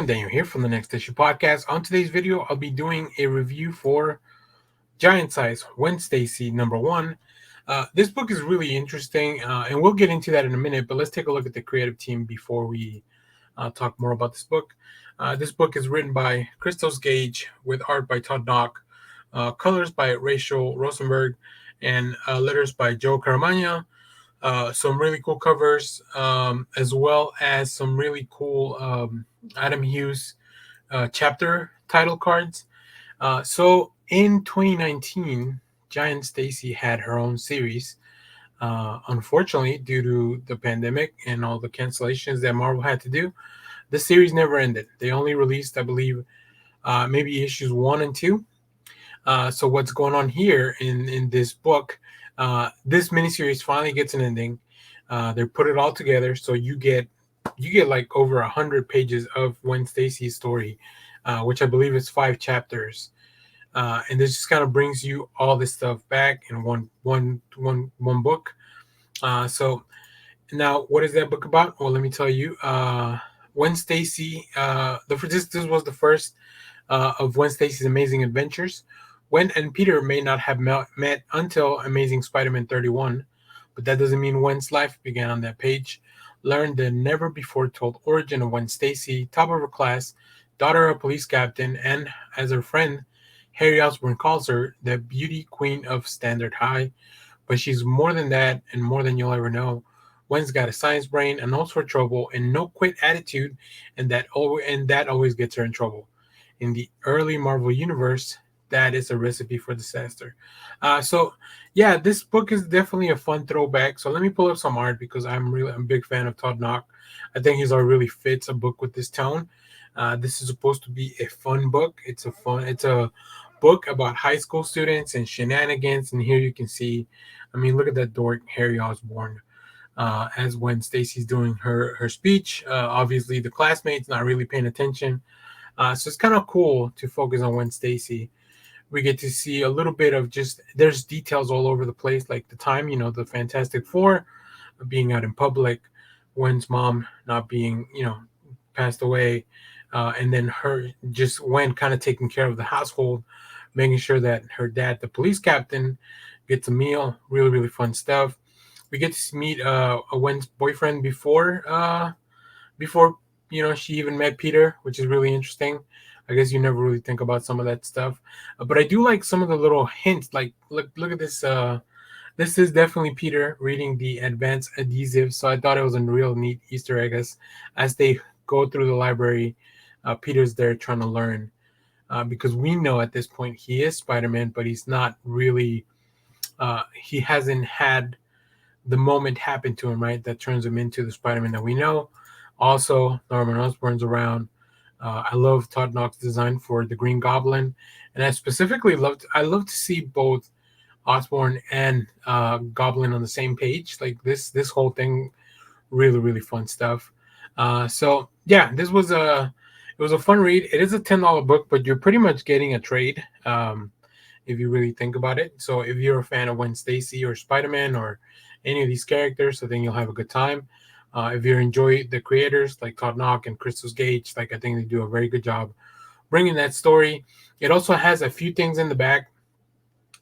everyone, Daniel here from the Next Issue Podcast. On today's video, I'll be doing a review for Giant Size, Gwen Stacy, #1. This book is really interesting, and we'll get into that in a minute, but let's take a look at the creative team before we talk more about this book. This book is written by Christos, Gage, with art by Todd, Nauck, colors by Rachelle, Rosenberg, and letters by Caramagna. Some really cool covers, as well as some really cool Adam Hughes chapter title cards. So in 2019, Giant Stacy had her own series. Unfortunately, due to the pandemic and all the cancellations that Marvel had to do, the series never ended. They only released, I believe, maybe issues 1 and 2. So what's going on here in this book? This miniseries finally gets an ending. They put it all together, so you get like over 100 pages of Gwen Stacy's story, which I believe is 5 chapters. And this just kind of brings you all this stuff back in one book. So now, what is that book about? Well, let me tell you. Gwen Stacy. This was the first of Gwen Stacy's Amazing Adventures. Gwen and Peter may not have met until Amazing Spider-Man 31, but that doesn't mean Gwen's life began on that page. Learn the never-before-told origin of Gwen Stacy, top of her class, daughter of a police captain, and, as her friend Harry Osborn calls her, the beauty queen of Standard High. But she's more than that, and more than you'll ever know. Gwen's got a science brain, a nose for trouble, and no quit attitude, and that always gets her in trouble. In the early Marvel universe, that is a recipe for disaster. So yeah, this book is definitely a fun throwback. So let me pull up some art because I'm a big fan of Todd Nauck. I think his art really fits a book with this tone. This is supposed to be a fun book. It's a book about high school students and shenanigans. And here you can see, I mean, look at that dork Harry Osborn. As when Stacy's doing her speech, obviously the classmates not really paying attention. So it's kind of cool to focus on Gwen Stacy. We get to see a little bit of there's details all over the place, like the time, the Fantastic Four being out in public, Gwen's mom not being, passed away, and then Gwen kind of taking care of the household, making sure that her dad, the police captain, gets a meal. Really, really fun stuff. We get to meet Gwen's boyfriend before she even met Peter, which is really interesting. I guess you never really think about some of that stuff, but I do like some of the little hints. Like, look at this. This is definitely Peter reading the advanced adhesive. So I thought it was a real neat Easter egg. As they go through the library, Peter's there trying to learn, because we know at this point he is Spider-Man, but he's not really. He hasn't had the moment happen to him, right? That turns him into the Spider-Man that we know. Also, Norman Osborn's around. I love Todd Nauck's design for the Green Goblin, and I specifically love to see both Osborn and Goblin on the same page. Like this whole thing, really, really fun stuff. So yeah, it was a fun read. It is a $10 book, but you're pretty much getting a trade, if you really think about it. So if you're a fan of Gwen Stacy or Spider-Man or any of these characters, I think you'll have a good time. If you enjoy the creators like Todd Nauck and Christos, Gage, I think they do a very good job bringing that story. It also has a few things in the back,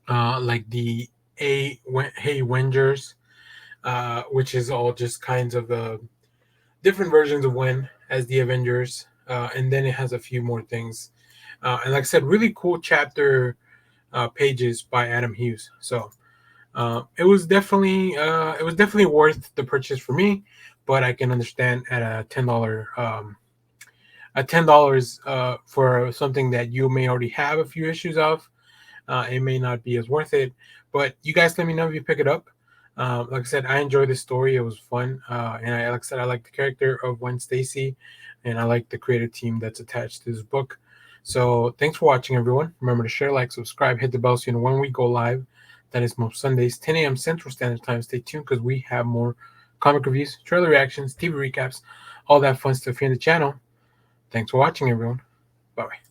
like the Hey Wengers, which is all just kinds of different versions of Gwen as the Avengers, and then it has a few more things. And like I said, really cool chapter pages by Adam Hughes. So it was definitely worth the purchase for me. But I can understand at a $10 for something that you may already have a few issues of, it may not be as worth it. But you guys let me know if you pick it up. Like I said, I enjoyed this story. It was fun, and I like the character of Gwen Stacy, and I like the creative team that's attached to this book. So thanks for watching, everyone. Remember to share, like, subscribe, hit the bell so you know when we go live. That is most Sundays, 10 a.m. Central Standard Time. Stay tuned because we have more comic reviews, trailer reactions, TV recaps, all that fun stuff here in the channel. Thanks for watching, everyone. Bye-bye.